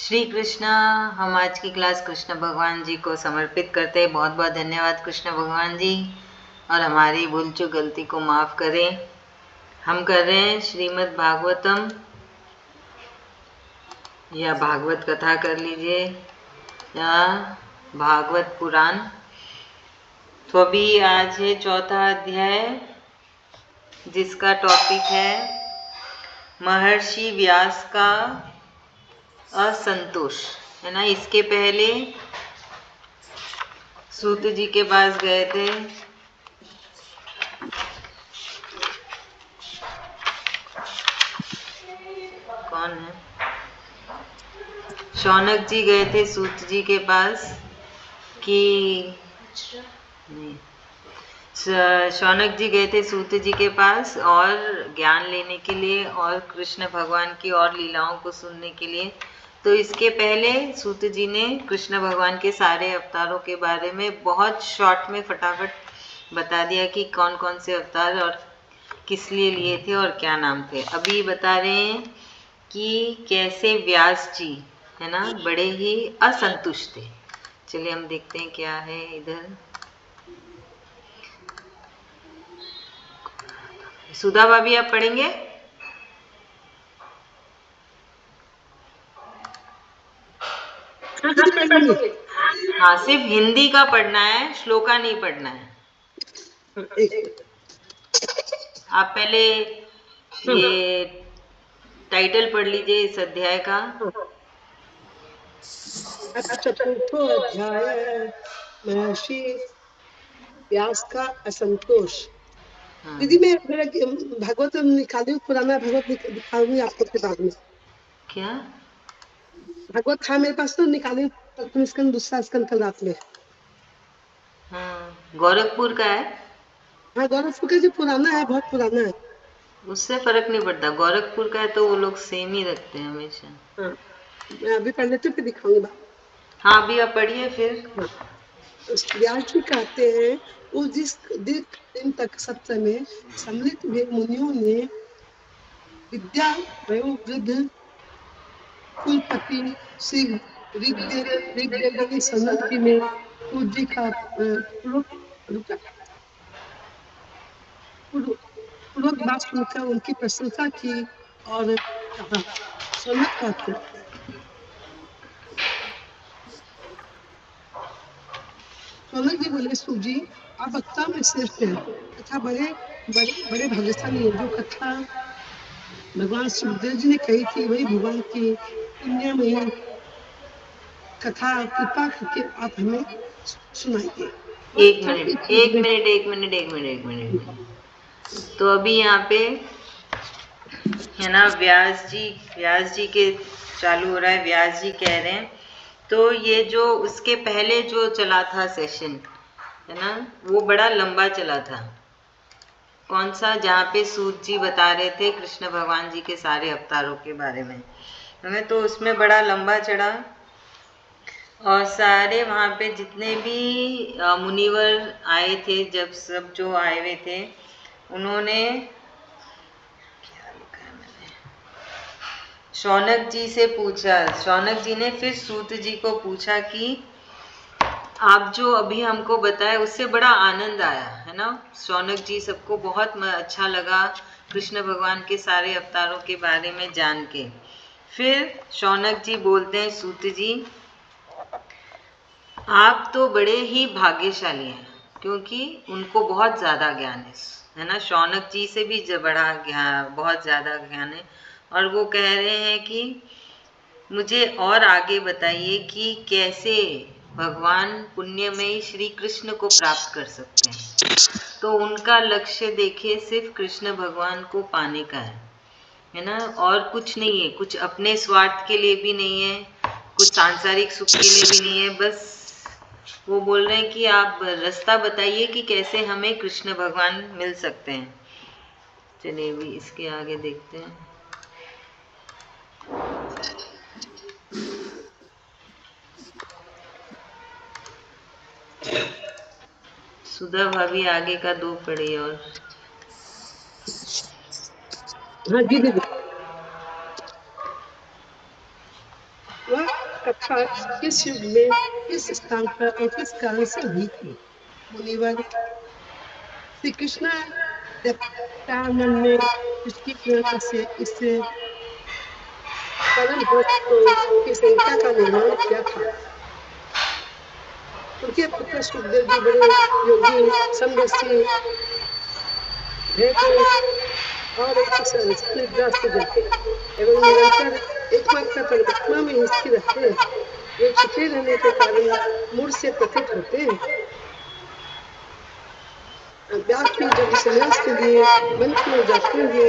श्री कृष्णा। हम आज की क्लास कृष्ण भगवान जी को समर्पित करते हैं। बहुत बहुत धन्यवाद कृष्ण भगवान जी, और हमारी भूल चूक गलती को माफ़ करें। हम कर रहे हैं श्रीमद् भागवतम या भागवत कथा कर लीजिए या भागवत पुराण। तो अभी आज है चौथा अध्याय, जिसका टॉपिक है महर्षि व्यास का असंतोष, है ना। इसके पहले सूत जी के पास गए थे। कौन है? शौनक जी गए थे सूत जी के पास कि नहीं, शौनक जी गए थे सूत जी के पास और ज्ञान लेने के लिए और कृष्ण भगवान की और लीलाओं को सुनने के लिए। तो इसके पहले सूत जी ने कृष्ण भगवान के सारे अवतारों के बारे में बहुत शॉर्ट में फटाफट बता दिया कि कौन कौन से अवतार और किस लिए लिए थे और क्या नाम थे। अभी बता रहे हैं कि कैसे व्यास जी, है ना, बड़े ही असंतुष्ट थे। चलिए हम देखते हैं क्या है इधर। सुधा भाभी आप पढ़ेंगे? हाँ, सिर्फ हिंदी का पढ़ना है, श्लोका नहीं पढ़ना है। आप पहले ये टाइटल पढ़ लीजिए इस अध्याय का। चतुर्थो अध्याय महर्षि व्यास का असंतोष। दीदी मैं मेरा भागवत निकाली हूँ, पुराना भागवत दिखाऊंगी आपको के बाद में। क्या भागवत था मेरे पास तो निकाली हूँ, प्रथम स्कंद दूसरा स्कंद कल रात में। हाँ, गोरखपुर का है। हाँ, गोरखपुर का जो पुराना है, बहुत पुराना है। उससे फर्क नहीं पड़ता, गोरखपुर का है तो वो लोग सेम ही रखते हैं हमेशा। हाँ, मैं अभी पढ़ लेती हूँ फिर दिखाऊंगी बाद। हाँ, अभी आप पढ़िए फिर। हाँ, व्यास जी कहते हैं, उस जिस दीर्घ दिन तक सत्य में सम्मिलित हुए मुनियों ने विद्या वयोवृद्ध कुलपति श्री ऋग्वेदी सनत जी ने सूत जी का पूर्वक बात सुनकर उनकी प्रशंसा की और कहा। सनत कहते हैं, सौनक जी बोले, सूत जी आप वक्ता में श्रेष्ठ हैं तथा बड़े बड़े बड़े भाग्यशाली हैं। जो कथा भगवान सुखदेव जी ने कही थी वही भगवान की पुण्यमयी कथा, कृपा करके आप हमें सुनाइए। एक मिनट एक मिनट एक मिनट एक मिनट एक मिनट। तो अभी यहाँ पे, है ना, व्यास जी के चालू हो रहा है। व्यास जी कह रहे हैं, तो ये जो उसके पहले जो चला था सेशन, है ना, वो बड़ा लंबा चला था। कौन सा? जहाँ पे सूत जी बता रहे थे कृष्ण भगवान जी के सारे अवतारों के बारे में, हमें तो उसमें बड़ा लंबा चढ़ा। और सारे वहाँ पे जितने भी मुनिवर आए थे, जब सब जो आए हुए थे, उन्होंने क्या लिखा है मैंने, शौनक जी से पूछा। शौनक जी ने फिर सूत जी को पूछा कि आप जो अभी हमको बताए उससे बड़ा आनंद आया, है ना। शौनक जी सबको बहुत अच्छा लगा कृष्ण भगवान के सारे अवतारों के बारे में जान के। फिर शौनक जी बोलते हैं, सूत जी आप तो बड़े ही भाग्यशाली हैं, क्योंकि उनको बहुत ज़्यादा ज्ञान है ना। शौनक जी से भी बड़ा ज्ञान, बहुत ज़्यादा ज्ञान है। और वो कह रहे हैं कि मुझे और आगे बताइए कि कैसे भगवान पुण्यमयी श्री कृष्ण को प्राप्त कर सकते हैं। तो उनका लक्ष्य देखिए, सिर्फ कृष्ण भगवान को पाने का है ना, और कुछ नहीं है। कुछ अपने स्वार्थ के लिए भी नहीं है, कुछ सांसारिक सुख के लिए भी नहीं है। बस वो बोल रहे हैं कि आप रास्ता बताइए कि कैसे हमें कृष्ण भगवान मिल सकते हैं। चलिए अभी इसके आगे देखते हैं। सुधा भाभी आगे का 2 पढ़ी। और हाँ जी दीदी। कथा किस युग में, किस स्थान पर और किस कारण से हुई थी? मुनिवर, श्री कृष्ण दत्तानंद ने उसकी प्रेरणा से इस परम हंस की संख्या का निर्माण किया था। उनके पुत्र सुखदेव जी बड़े योगी, समदर्शी, भेद और निद्रा से जगते एवं निरंतर एकमात्र परमात्मा में स्थिर रहते। वे छिपे रहने के कारण मूड से प्रतीत होते हैं। व्यास जी जब संन्यास के लिए वन की ओर जाते हुए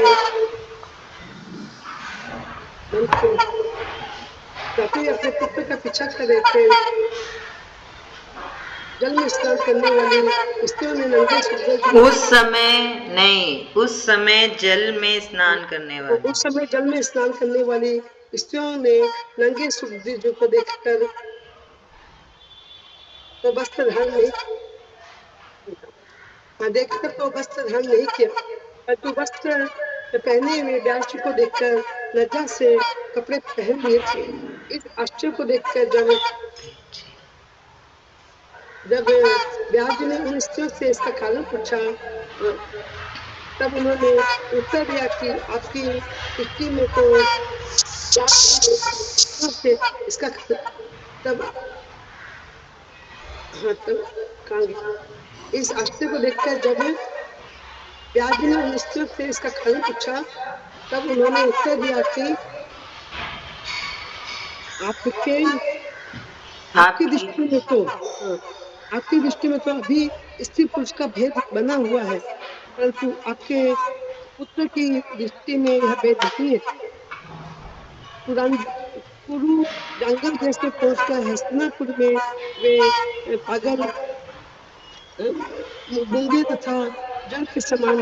अपने पुत्र का पीछा कर रहे थे। जल में स्नान करने वाली स्त्रियों ने नंगे सुखदेव जी उस समय नहीं, उस समय जल में स्नान करने वाले, उस समय जल में स्नान करने वाली स्त्रियों ने नंगे सुखदेव जी को देखकर तो वस्त्र धारण नहीं किया, परंतु वस्त्र पहने हुए व्यास जी को देखकर लज्जा से कपड़े पहन लिए थे। इस आश्चर्य को देखकर जब व्यास जी ने उन स्त्रियों से इसका कारण पूछा, तब उन्होंने उत्तर दिया कि आपकी दृष्टि में तो से इसका तब इस आश्चर्य को देखकर जब व्यास जी ने उन स्त्रियों से इसका कारण पूछा, तब उन्होंने उत्तर दिया कि आपकी दृष्टि में तो अभी स्त्री पुरुष का भेद बना हुआ है, परंतु आपके पुत्र की दृष्टि में यह भेद नहीं है। कुरु जंगल देश में पहुंचकर हस्तिनापुर में वे पागल, गूंगे तथा जल के समान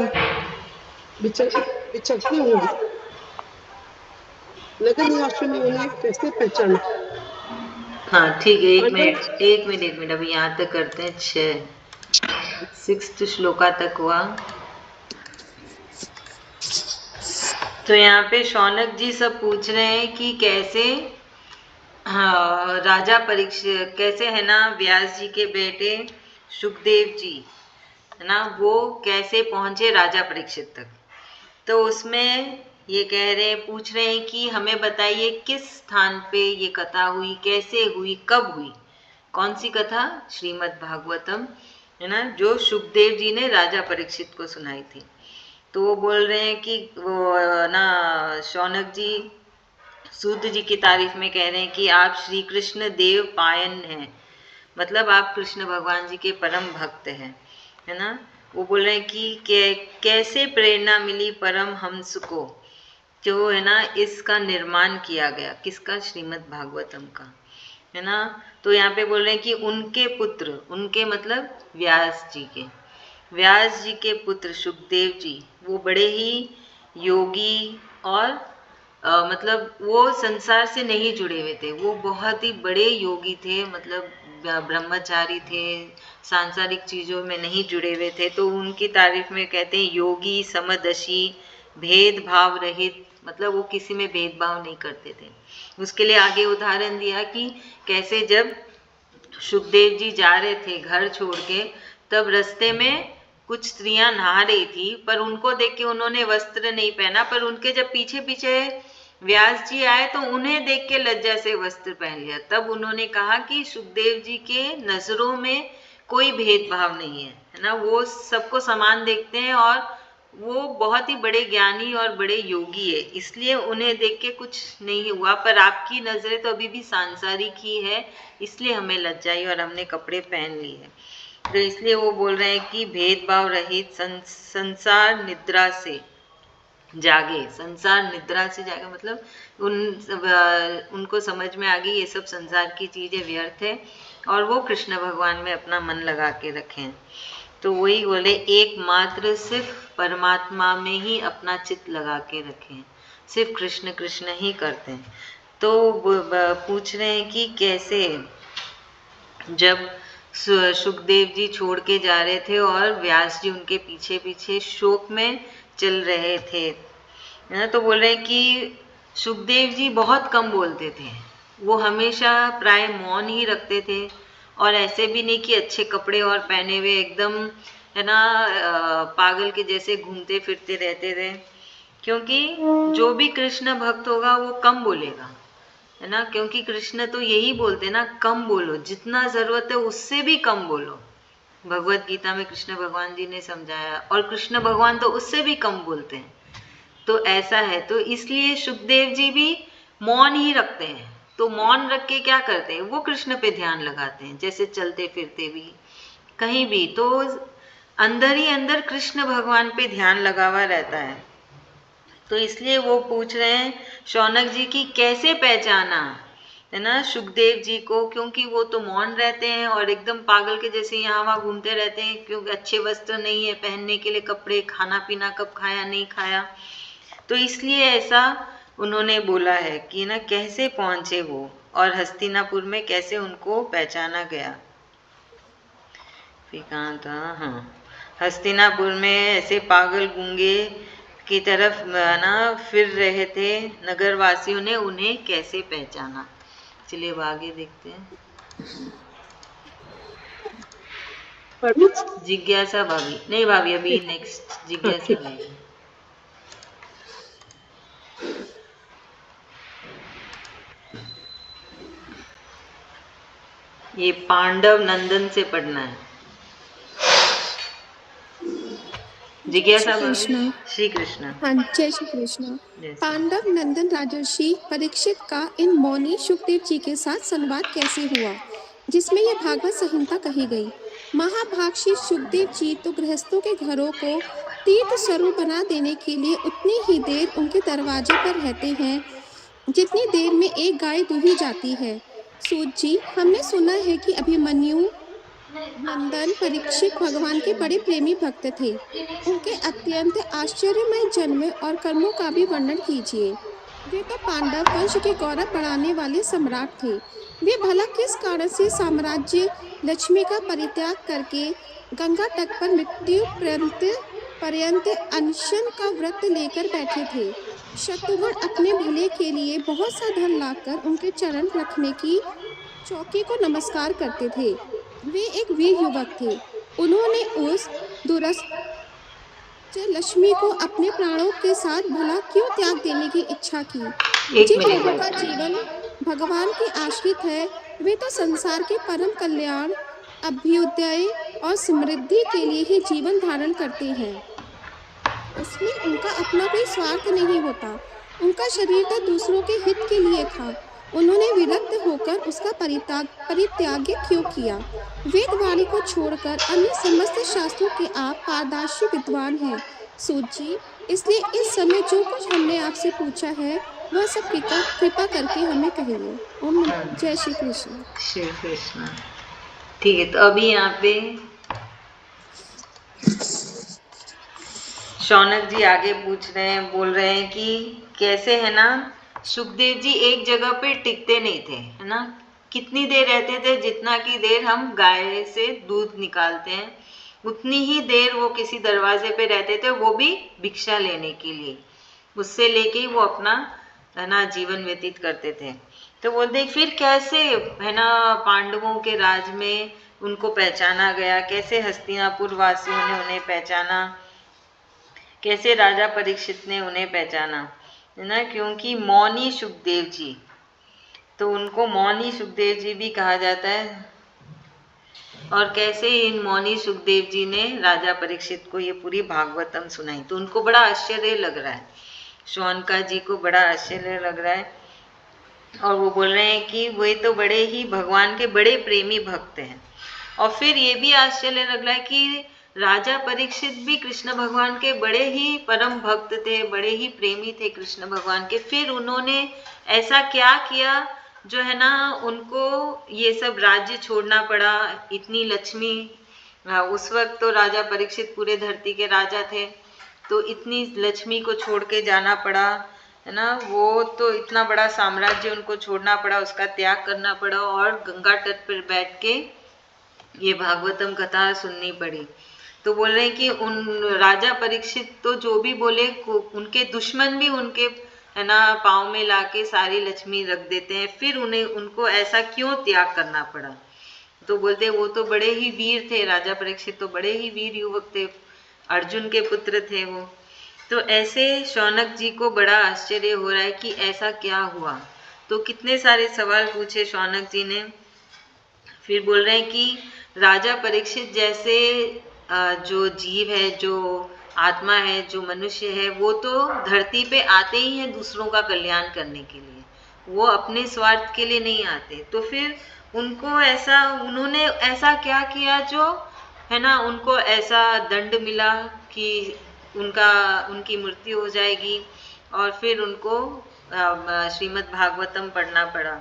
विचरते होंगे। नगर निवासियों ने उन्हें कैसे पहचाना? हाँ ठीक है, एक मिनट अभी यहाँ तक करते हैं। 6 श्लोका तक हुआ। तो यहाँ पे शौनक जी सब पूछ रहे हैं कि कैसे राजा परीक्षित, कैसे है ना व्यास जी के बेटे सुखदेव जी है ना, वो कैसे पहुंचे राजा परीक्षित तक। तो उसमें ये कह रहे हैं, पूछ रहे हैं कि हमें बताइए किस स्थान पे ये कथा हुई, कैसे हुई, कब हुई। कौन सी कथा? श्रीमद् भागवतम है ना, जो सुखदेव जी ने राजा परीक्षित को सुनाई थी। तो वो बोल रहे हैं कि वो ना शौनक जी सूत जी की तारीफ में कह रहे हैं कि आप श्री कृष्ण देव पायन हैं, मतलब आप कृष्ण भगवान जी के परम भक्त हैं, है ना। वो बोल रहे हैं कि कैसे प्रेरणा मिली परम हंस को, जो है ना इसका निर्माण किया गया, किसका? श्रीमद् भागवतम का, है ना। तो यहाँ पे बोल रहे हैं कि उनके पुत्र, उनके मतलब व्यास जी के पुत्र सुखदेव जी, वो बड़े ही योगी और मतलब वो संसार से नहीं जुड़े हुए थे, वो बहुत ही बड़े योगी थे, मतलब ब्रह्मचारी थे, सांसारिक चीजों में नहीं जुड़े हुए थे। तो उनकी तारीफ में कहते हैं योगी समदर्शी, भेदभाव रहित, मतलब वो किसी में भेदभाव नहीं करते थे। उसके लिए आगे उदाहरण दिया कि कैसे जब सुखदेव जी जा रहे थे घर छोड़ के, तब रास्ते में कुछ स्त्रियां नहा रही थी, पर उनको देख के उन्होंने वस्त्र नहीं पहना, पर उनके जब पीछे पीछे व्यास जी आए तो उन्हें देख के लज्जा से वस्त्र पहन लिया। तब उन्होंने कहा कि सुखदेव जी के नजरों में कोई भेदभाव नहीं है ना, वो सबको समान देखते हैं और वो बहुत ही बड़े ज्ञानी और बड़े योगी है, इसलिए उन्हें देख के कुछ नहीं हुआ। पर आपकी नजरें तो अभी भी सांसारिक ही है, इसलिए हमें लज्जा आई और हमने कपड़े पहन लिए हैं। तो इसलिए वो बोल रहे हैं कि भेदभाव रहित संसार निद्रा से जागे, संसार निद्रा से जागे, मतलब उनको समझ में आ गई ये सब संसार की चीजें व्यर्थ है और वो कृष्ण भगवान में अपना मन लगा के रखें। तो वही बोले, एकमात्र सिर्फ परमात्मा में ही अपना चित्त लगा के रखें, सिर्फ कृष्ण कृष्ण ही करते हैं। तो पूछ रहे हैं कि कैसे जब सुखदेव जी छोड़ के जा रहे थे और व्यास जी उनके पीछे पीछे शोक में चल रहे थे, तो बोल रहे हैं कि सुखदेव जी बहुत कम बोलते थे, वो हमेशा प्राय मौन ही रखते थे, और ऐसे भी नहीं कि अच्छे कपड़े और पहने हुए एकदम है ना पागल के जैसे घूमते फिरते रहते थे, क्योंकि जो भी कृष्ण भक्त होगा वो कम बोलेगा, है ना, क्योंकि कृष्ण तो यही बोलते ना, कम बोलो, जितना जरूरत है उससे भी कम बोलो। भगवत गीता में कृष्ण भगवान जी ने समझाया, और कृष्ण भगवान तो उससे भी कम बोलते हैं। तो ऐसा है, तो इसलिए सुखदेव जी भी मौन ही रखते हैं। तो मौन रख के क्या करते हैं, वो कृष्ण पे ध्यान लगाते हैं, जैसे चलते फिरते भी कहीं भी, तो अंदर ही अंदर कृष्ण भगवान पे ध्यान लगा हुआ रहता है। तो इसलिए वो पूछ रहे हैं शौनक जी की कैसे पहचाना, है ना, सुखदेव जी को, क्योंकि वो तो मौन रहते हैं और एकदम पागल के जैसे यहाँ वहाँ घूमते रहते हैं, क्योंकि अच्छे वस्त्र नहीं है पहनने के लिए, कपड़े, खाना पीना कब खाया नहीं खाया, तो इसलिए ऐसा उन्होंने बोला है कि ना कैसे पहुंचे वो, और हस्तिनापुर में कैसे उनको पहचाना गया। फिर कहाँ था, हाँ, हस्तिनापुर में ऐसे पागल गूंगे की तरफ ना फिर रहे थे, नगर वासियों ने उन्हें कैसे पहचाना। चलिए अब आगे देखते हैं। पढ़ूं? जिज्ञासा भाभी, नहीं भाभी अभी नेक्स्ट हाँ जिज्ञासा ठीक। भाभी। ये पांडव नंदन से पढ़ना है। जय श्री जिज्ञासा भाभी। कृष्ण। श्री कृष्ण। हाँ, जय श्री कृष्ण। जैसे पांडव नंदन राजर्षि परीक्षित का इन मौनी सुखदेव जी के साथ संवाद कैसे हुआ, जिसमें यह भागवत संहिता कही गई। महाभागशी सुखदेव जी तो गृहस्थों के घरों को तीर्थ स्वरूप बना देने के लिए उतनी ही देर उनके दरवाजे पर रहते हैं जितनी देर में एक गाय दूही जाती है। सूत जी, हमने सुना है कि अभिमन्यु नंदन परीक्षित भगवान के बड़े प्रेमी भक्त थे। उनके अत्यंत आश्चर्यमय जन्म और कर्मों का भी वर्णन कीजिए। वे तो पांडव वंश के गौरव बढ़ाने वाले सम्राट थे। वे भला किस कारण से साम्राज्य लक्ष्मी का परित्याग करके गंगा तट पर मृत्यु पर्यंत अनशन का व्रत लेकर बैठे थे। शत्रुघ्न अपने भले के लिए बहुत सा धन लाकर उनके चरण रखने की चौकी को नमस्कार करते थे। वे एक वीर युवक थे। उन्होंने उस दुरस्त लक्ष्मी को अपने प्राणों के साथ भला क्यों त्याग देने की इच्छा की। एक जिन लोगों का मिनट। जीवन भगवान के आश्रित है, वे तो संसार के परम कल्याण, अभ्युदय और समृद्धि के लिए ही जीवन धारण करते हैं। उसमें उनका अपना कोई स्वार्थ नहीं होता। उनका शरीर तो दूसरों के हित के लिए था। उन्होंने विरक्त होकर उसका परित्याग क्यों किया। वेदवाणी को छोड़कर अन्य समस्त शास्त्रों के आप पारदर्शी विद्वान हैं सूत जी, इसलिए इस समय जो कुछ हमने आपसे पूछा है वह सब कृपा करके हमें कहिए। ओम जय श्री कृष्ण। श्री कृष्ण। ठीक है, तो अभी यहाँ पे शौनक जी आगे पूछ रहे हैं, बोल रहे हैं कि कैसे, है ना, सुखदेव जी एक जगह पे टिकते नहीं थे, है ना, कितनी देर रहते थे, जितना की देर हम गाय से दूध निकालते हैं उतनी ही देर वो किसी दरवाजे पे रहते थे, वो भी भिक्षा लेने के लिए, उससे लेके वो अपना, है ना, जीवन व्यतीत करते थे। तो बोलते फिर कैसे, है ना, पांडवों के राज में उनको पहचाना गया, कैसे हस्तिनापुर वासियों ने उन्हें पहचाना, कैसे राजा परीक्षित ने उन्हें पहचाना, है ना, क्योंकि मौनी सुखदेव जी, तो उनको मौनी सुखदेव जी भी कहा जाता है। और कैसे इन मौनी सुखदेव जी ने राजा परीक्षित को ये पूरी भागवतम सुनाई, तो उनको बड़ा आश्चर्य लग रहा है, शौनका जी को बड़ा आश्चर्य लग रहा है, और वो बोल रहे हैं कि वे तो बड़े ही भगवान के बड़े प्रेमी भक्त हैं। और फिर ये भी आश्चर्य लग रहा है कि राजा परीक्षित भी कृष्ण भगवान के बड़े ही परम भक्त थे, बड़े ही प्रेमी थे कृष्ण भगवान के, फिर उन्होंने ऐसा क्या किया जो, है ना, उनको ये सब राज्य छोड़ना पड़ा, इतनी लक्ष्मी, उस वक्त तो राजा परीक्षित पूरे धरती के राजा थे, तो इतनी लक्ष्मी को छोड़ के जाना पड़ा, है ना, वो तो इतना बड़ा साम्राज्य उनको छोड़ना पड़ा, उसका त्याग करना पड़ा, और गंगा तट पर बैठ के ये भागवतम कथा सुननी पड़ी। तो बोल रहे हैं कि उन राजा परीक्षित तो जो भी बोले, उनके दुश्मन भी उनके, है ना पाँव में लाके सारी लक्ष्मी रख देते हैं, फिर उनको ऐसा क्यों त्याग करना पड़ा? तो बोलते वो तो बड़े ही वीर थे, राजा परीक्षित तो बड़े ही वीर युवक थे, अर्जुन के पुत्र थे वो। तो ऐसे शौनक जी को बड़ा आश्चर्य हो रहा है कि ऐसा क्या हुआ। तो कितने सारे सवाल पूछे शौनक जी ने। फिर बोल रहे हैं कि राजा परीक्षित जैसे जो जीव है, जो आत्मा है, जो मनुष्य है, वो तो धरती पे आते ही हैं दूसरों का कल्याण करने के लिए, वो अपने स्वार्थ के लिए नहीं आते। तो फिर उन्होंने ऐसा क्या किया जो है ना उनको ऐसा दंड मिला कि उनकी मृत्यु हो जाएगी और फिर उनको श्रीमद् भागवतम पढ़ना पड़ा।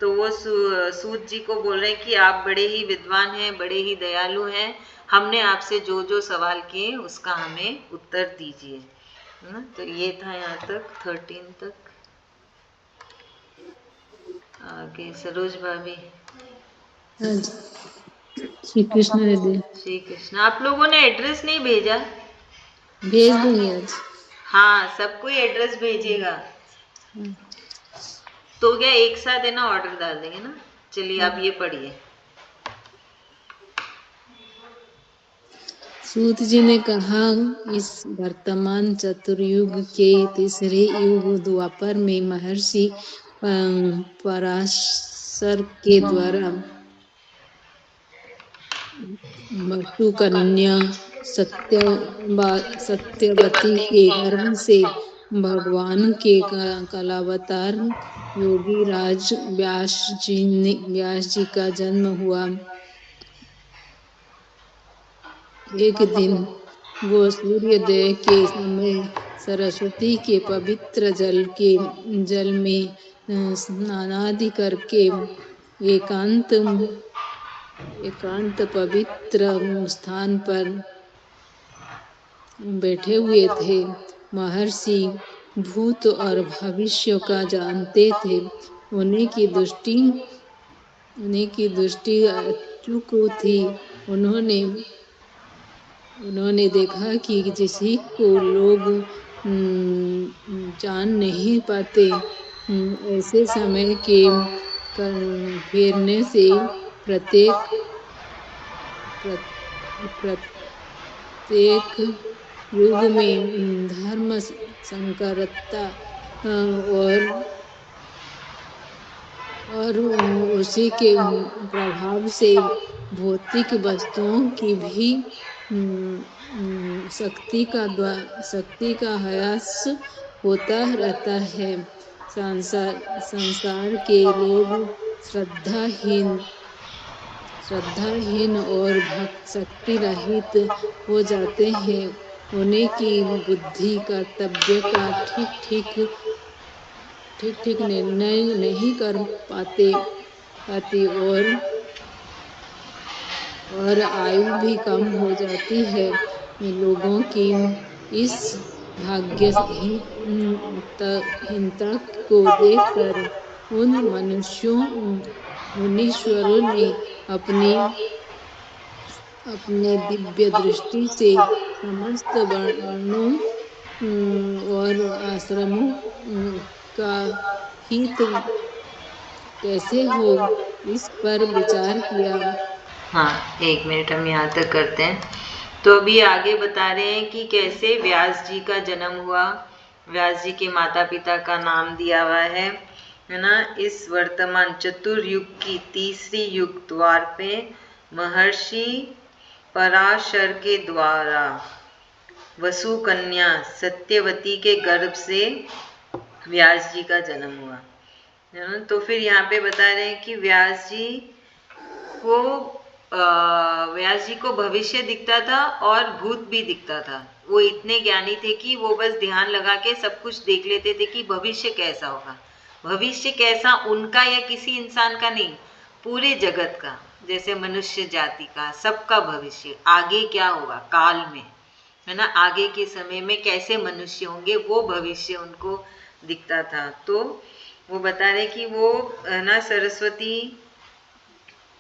तो वो सूत जी को बोल रहे हैं कि आप बड़े ही विद्वान हैं, बड़े ही दयालु हैं, हमने आपसे जो जो सवाल किए उसका हमें उत्तर दीजिए। तो ये था यहाँ तक 13 तक। आगे सरोज भाभी। श्री कृष्ण हृदय श्री कृष्ण। आप लोगों ने एड्रेस नहीं भेजा? भेज दूंगी आज। हाँ, सब कोई एड्रेस भेजेगा तो क्या एक साथ है ना ऑर्डर डाल देंगे ना। चलिए आप ये पढ़िए। सूत जी ने कहा, इस वर्तमान चतुर्युग के तीसरे युग द्वापर में महर्षि पराशर के द्वारा वसुकन्या सत्यवती के गर्भ से भगवान के कलावतार योगी राज व्यास जी का जन्म हुआ। एक दिन वो सूर्योदय के समय सरस्वती के पवित्र जल में स्नानादि करके एकांत पवित्र स्थान पर बैठे हुए थे। महर्षि भूत और भविष्य का जानते थे। उन्हीं की दृष्टि अचूक थी। उन्होंने देखा कि किसी को लोग जान नहीं पाते, ऐसे समय के फेरने से प्रत्येक युग में धर्म संकरता और उसी के प्रभाव से भौतिक वस्तुओं की भी शक्ति का ह्रास होता रहता है। संसार के लोग श्रद्धाहीन और भक्ति रहित हो जाते हैं। उन्हीं की बुद्धि कर्तव्य का ठीक निर्णय नहीं कर पाती और आयु भी कम हो जाती है। लोगों की इस भाग्यहीनता को देखकर उन मुनीश्वरों ने अपने दिव्य दृष्टि से समस्त वर्णों और आश्रमों का हित कैसे हो, इस पर विचार किया। हाँ, 1 मिनट हम यहाँ तक करते हैं। तो अभी आगे बता रहे हैं कि कैसे व्यास जी का जन्म हुआ। व्यास जी के माता पिता का नाम दिया हुआ है ना। इस वर्तमान चतुर्युग की तीसरी युग द्वार पे महर्षि पराशर के द्वारा वसु कन्या सत्यवती के गर्भ से व्यास जी का जन्म हुआ है ना। तो फिर यहाँ पे बता रहे हैं कि व्यास जी को भविष्य दिखता था और भूत भी दिखता था। वो इतने ज्ञानी थे कि वो बस ध्यान लगा के सब कुछ देख लेते थे कि भविष्य कैसा होगा। भविष्य कैसा, उनका या किसी इंसान का नहीं, पूरे जगत का, जैसे मनुष्य जाति का, सबका भविष्य आगे क्या होगा काल में, है ना। आगे के समय में कैसे मनुष्य होंगे, वो भविष्य उनको दिखता था। तो वो बता रहे कि वो है ना सरस्वती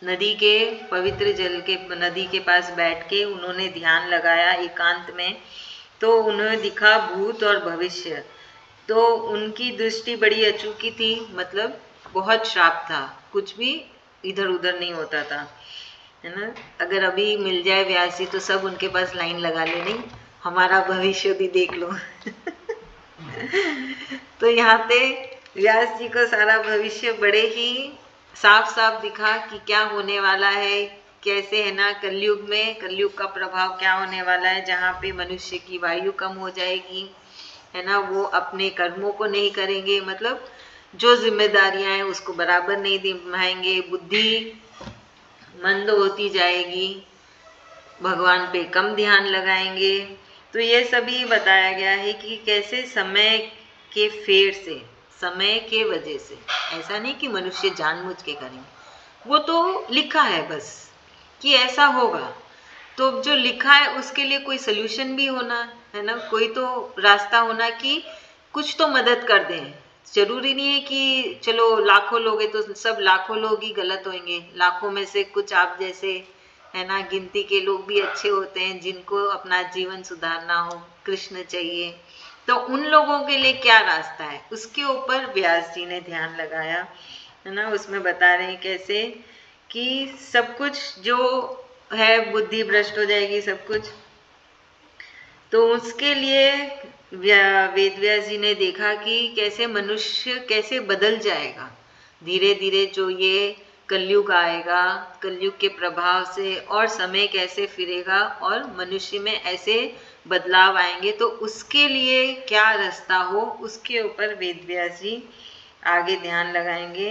नदी के पवित्र जल के नदी के पास बैठ के उन्होंने ध्यान लगाया एकांत में। तो उन्हें दिखा भूत और भविष्य तो उनकी दृष्टि बड़ी अचूकी थी, मतलब बहुत श्राप था, कुछ भी इधर उधर नहीं होता था, है ना। अगर अभी मिल जाए व्यास जी तो सब उनके पास लाइन लगा ले, नहीं हमारा भविष्य भी देख लो। तो यहाँ पे व्यास जी को सारा भविष्य बड़े ही साफ साफ दिखा कि क्या होने वाला है, कैसे, है ना, कलयुग में कलयुग का प्रभाव क्या होने वाला है, जहाँ पे मनुष्य की वायु कम हो जाएगी, है ना, वो अपने कर्मों को नहीं करेंगे, मतलब जो जिम्मेदारियां हैं उसको बराबर नहीं निभाएंगे, बुद्धि मंद होती जाएगी, भगवान पे कम ध्यान लगाएंगे। तो ये सभी बताया गया है कि कैसे समय के फेर से, समय के वजह से, ऐसा नहीं कि मनुष्य जानबूझ के करेंगे, वो तो लिखा है बस कि ऐसा होगा, तो जो लिखा है उसके लिए कोई सल्यूशन भी होना है ना, कोई तो रास्ता होना कि कुछ तो मदद कर दें। जरूरी नहीं है कि चलो लाखों लोग हैं तो सब लाखों लोग ही गलत होंगे, लाखों में से कुछ आप जैसे, है ना, गिनती के लोग भी अच्छे होते हैं जिनको अपना जीवन सुधारना हो, कृष्ण चाहिए, तो उन लोगों के लिए क्या रास्ता है, उसके ऊपर व्यास जी ने ध्यान लगाया, है ना। उसमें बता रहे हैं कैसे कि सब कुछ जो है, बुद्धि भ्रष्ट हो जाएगी सब कुछ, तो उसके लिए वेद व्यास जी ने देखा कि कैसे मनुष्य कैसे बदल जाएगा धीरे धीरे, जो ये कलयुग आएगा, कलयुग के प्रभाव से, और समय कैसे फिरेगा और मनुष्य में ऐसे बदलाव आएंगे, तो उसके लिए क्या रास्ता हो, उसके ऊपर वेद व्यास जी आगे ध्यान लगाएंगे,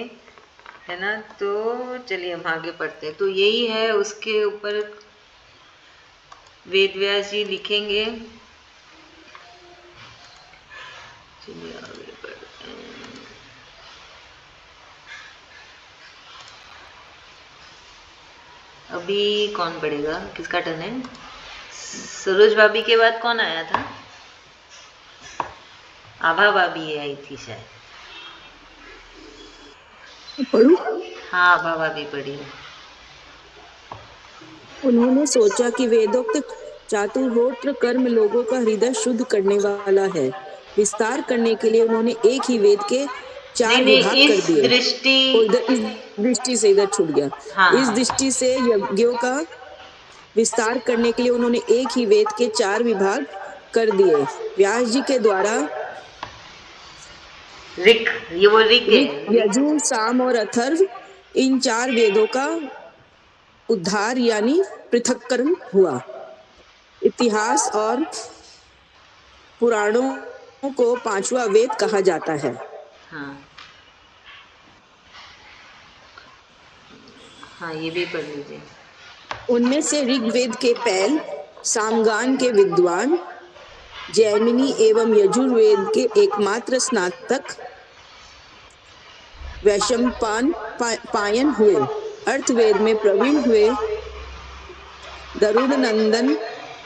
है ना। तो चलिए हम आगे पढ़ते हैं। तो यही है, उसके ऊपर वेद व्यास जी लिखेंगे। चलिए आगे बढ़ते हैं। अभी कौन पढ़ेगा, किसका टर्न है? सरोज भाभी के बाद कौन आया था? आभा भाभी आई थी शायद। पढ़ूं? हाँ आभा भाभी पढ़ी। उन्होंने सोचा कि वेदोक्त चातुर्होत्र कर्म लोगों का हृदय शुद्ध करने वाला है। विस्तार करने के लिए उन्होंने एक ही वेद के नहीं 4 नहीं, विभाग कर इस दिए। दृष्टि, इस दृष्टि से इधर छूट गया। हाँ इस हाँ, दृष्टि से यज्ञों का विस्तार करने के लिए उन्होंने एक ही वेद के 4 विभाग कर दिए। व्यास जी के द्वारा ऋक, ये वो ऋक है, ऋक, यजुर, साम और अथर्व, इन 4 वेदों का उद्धार यानी पृथक्करण हुआ। इतिहास और पुराणों को 5वां वेद कहा जाता है। हाँ हाँ, ये भी पढ़ लीजिए। उनमें से ऋग्वेद के पैल, सामगान के विद्वान, जैमिनी एवं यजुर्वेद के एकमात्र स्नातक पायन हुए। अर्थवेद में प्रवीण हुए गरुड़ नंदन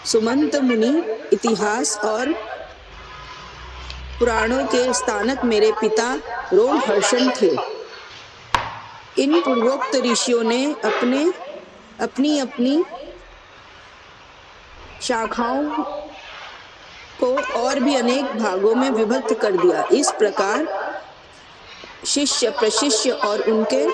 सुमंत मुनि इतिहास और पुराणों के स्थानक मेरे पिता रोमहर्षण थे। इन पूर्वोक्त ऋषियों ने अपनी अपनी शाखाओं को और भी अनेक भागों में विभक्त कर दिया। इस प्रकार शिष्य प्रशिष्य और उनके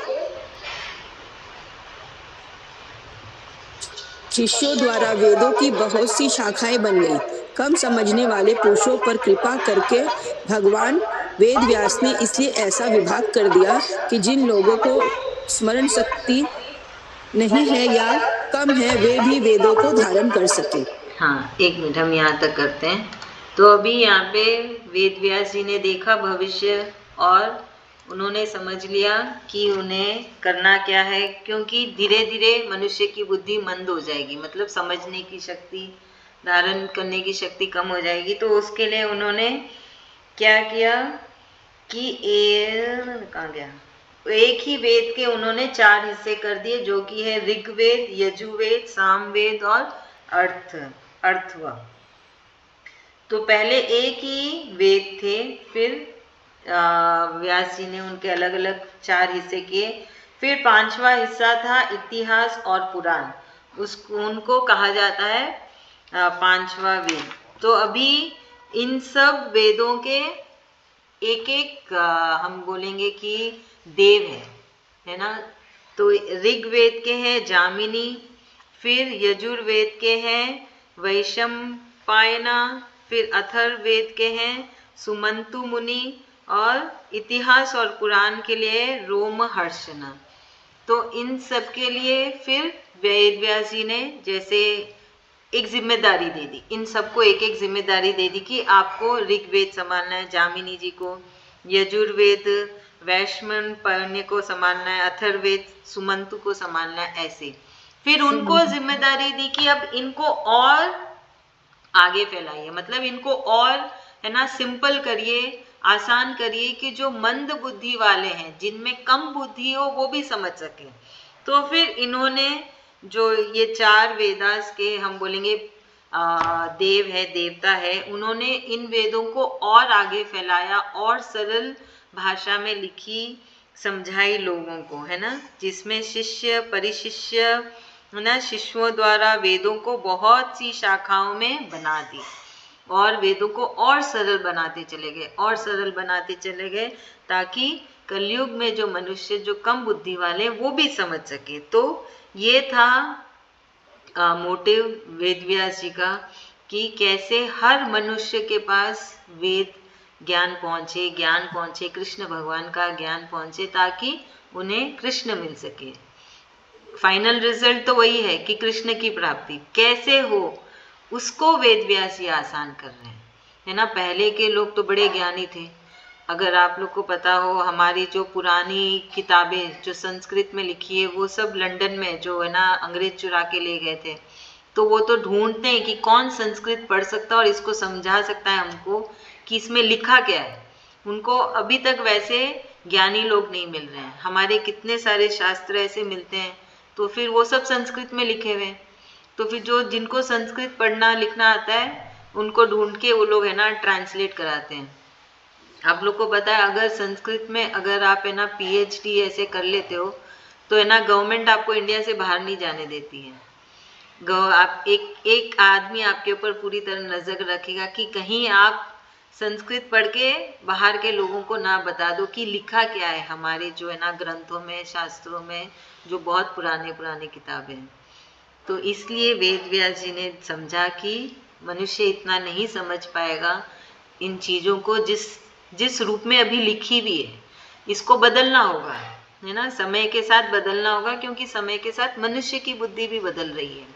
शिष्यों द्वारा वेदों की बहुत सी शाखाएं बन गई। कम समझने वाले पुरुषों पर कृपा करके भगवान वेद व्यास ने इसलिए ऐसा विभाग कर दिया कि जिन लोगों को स्मरण शक्ति नहीं है या कम है, वे भी वेदों को धारण कर सके। हाँ, एक मिनट, हम यहाँ तक करते हैं। तो अभी यहाँ पे वेद व्यास जी ने देखा भविष्य, और उन्होंने समझ लिया कि उन्हें करना क्या है, क्योंकि धीरे धीरे मनुष्य की बुद्धि मंद हो जाएगी, मतलब समझने की शक्ति, धारण करने की शक्ति कम हो जाएगी। तो उसके लिए उन्होंने क्या किया कि कहाँ गया, एक ही वेद के उन्होंने 4 हिस्से कर दिए, जो कि है ऋग्वेद, यजुर्वेद, सामवेद और अर्थव। तो पहले एक ही वेद थे, फिर व्यास जी ने उनके अलग अलग 4 हिस्से किए। फिर 5वां हिस्सा था इतिहास और पुराण, उनको कहा जाता है 5वां वेद। तो अभी इन सब वेदों के एक एक हम बोलेंगे कि देव है ना। तो ऋग्वेद के हैं जामिनी, फिर यजुर्वेद के हैं वैशंपायना, फिर अथर्ववेद के हैं सुमंतु मुनि, और इतिहास और पुराण के लिए रोमहर्षण। तो इन सब के लिए फिर वेद व्यास जी ने जैसे एक जिम्मेदारी दे दी, इन सबको एक एक जिम्मेदारी दे दी कि आपको ऋग्वेद संभालना है जामिनी जी को, यजुर्वेद वैशंपायन को संभालना है, अथर्ववेद सुमंतु को संभालना है, ऐसे। फिर उनको जिम्मेदारी दी कि अब इनको और आगे फैलाइए, मतलब इनको और है ना सिंपल करिए, आसान करिए कि जो मंद बुद्धि वाले हैं, जिनमें कम बुद्धि हो, वो भी समझ सके। तो फिर इन्होंने जो ये 4 वेदास के हम बोलेंगे देव है, देवता है, उन्होंने इन वेदों को और आगे फैलाया और सरल भाषा में लिखी, समझाई लोगों को, है ना, जिसमें शिष्य परिशिष्य है ना, शिष्यों द्वारा वेदों को बहुत सी शाखाओं में बना दी और वेदों को और सरल बनाते चले गए और सरल बनाते चले गए, ताकि कलयुग में जो मनुष्य जो कम बुद्धि वाले वो भी समझ सके। तो ये था मोटिव वेद व्यास जी का कि कैसे हर मनुष्य के पास वेद ज्ञान पहुँचे, कृष्ण भगवान का ज्ञान पहुँचे, ताकि उन्हें कृष्ण मिल सके। फाइनल रिजल्ट तो वही है कि कृष्ण की प्राप्ति कैसे हो, उसको वेद व्यास जी आसान कर रहे हैं, है ना। पहले के लोग तो बड़े ज्ञानी थे। अगर आप लोग को पता हो, हमारी जो पुरानी किताबें जो संस्कृत में लिखी है, वो सब लंदन में जो है ना अंग्रेज चुरा के ले गए थे, तो वो तो ढूंढते हैं कि कौन संस्कृत पढ़ सकता है और इसको समझा सकता है हमको कि इसमें लिखा क्या है। उनको अभी तक वैसे ज्ञानी लोग नहीं मिल रहे हैं। हमारे कितने सारे शास्त्र ऐसे मिलते हैं, तो फिर वो सब संस्कृत में लिखे हुए हैं। तो फिर जो जिनको संस्कृत पढ़ना लिखना आता है, उनको ढूंढ के वो लोग है ना ट्रांसलेट कराते हैं। आप लोग को पता है, अगर संस्कृत में अगर आप है ना PhD ऐसे कर लेते हो, तो है ना गवर्नमेंट आपको इंडिया से बाहर नहीं जाने देती है। आप एक आदमी आपके ऊपर पूरी तरह नजर रखेगा कि कहीं आप संस्कृत पढ़ के बाहर के लोगों को ना बता दो कि लिखा क्या है हमारे जो है ना ग्रंथों में, शास्त्रों में, जो बहुत पुराने पुराने किताबें हैं। तो इसलिए वेद व्यास जी ने समझा कि मनुष्य इतना नहीं समझ पाएगा इन चीज़ों को जिस रूप में अभी लिखी हुई है। इसको बदलना होगा, है ना, समय के साथ बदलना होगा, क्योंकि समय के साथ मनुष्य की बुद्धि भी बदल रही है।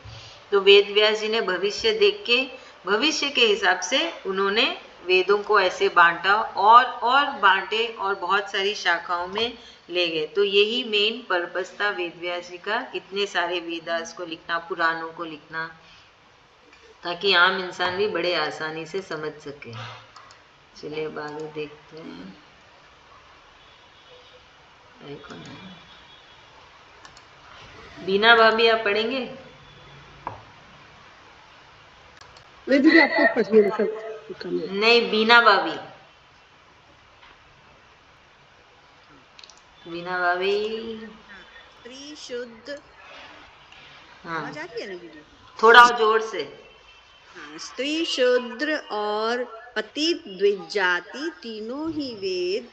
तो वेद व्यास जी ने भविष्य देख के, भविष्य के हिसाब से उन्होंने वेदों को ऐसे बांटा और बांटे और बहुत सारी शाखाओं में ले गए। तो यही मेन पर्पस था वेद व्यास जी का, इतने सारे वेदास को लिखना, पुराणों को लिखना, ताकि आम इंसान भी बड़े आसानी से समझ सके। चलिए अब आगे देखते हैं। बीना भाभी आप पढ़ेंगे? नहीं दीदी, आपको पढ़िए मतलब। नहीं, बीना भाभी, बीना भाभी। स्त्री शुद्ध, हाँ, आवाज आ रही है ना दीदी? थोड़ा और जोर से। हाँ, स्त्री शूद्र और पतित द्विजाति तीनों ही वेद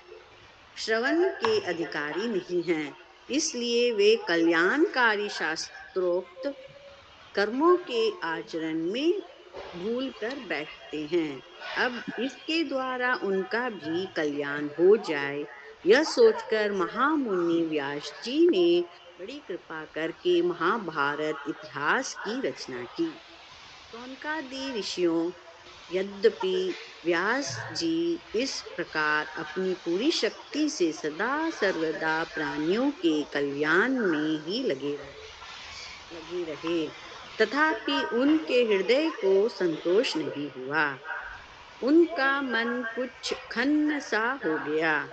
श्रवण के अधिकारी नहीं हैं, इसलिए वे कल्याणकारी शास्त्रोक्त कर्मों के आचरण में भूल कर बैठते हैं। अब इसके द्वारा उनका भी कल्याण हो जाए, यह सोचकर महामुनि व्यास जी ने बड़ी कृपा करके महाभारत इतिहास की रचना की। सौनकादि ऋषियों, यद्यपि व्यास जी इस प्रकार अपनी पूरी शक्ति से सदा सर्वदा प्राणियों के कल्याण में ही लगे रहे, तथापि उनके हृदय को संतोष नहीं हुआ। उनका मन कुछ खन्न सा हो गया।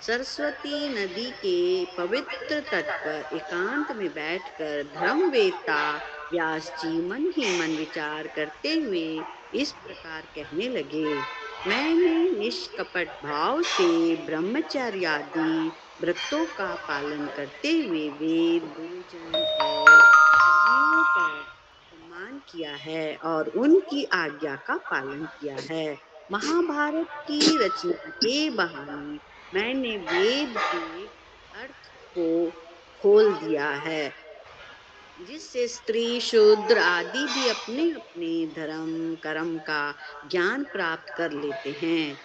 सरस्वती नदी के पवित्र तट पर एकांत में बैठकर धर्मवेत्ता व्यास जी मन ही मन विचार करते हुए इस प्रकार कहने लगे। मैंने निष्कपट भाव से ब्रह्मचर्य आदि व्रतों का पालन करते हुए वेद, गुरुजन और अग्नियों का सम्मान किया है और उनकी आज्ञा का पालन किया है। महाभारत की रचना के बहाने मैंने वेद के अर्थ को खोल दिया है, जिससे स्त्री शूद्र आदि भी अपने अपने धर्म कर्म का ज्ञान प्राप्त कर लेते हैं।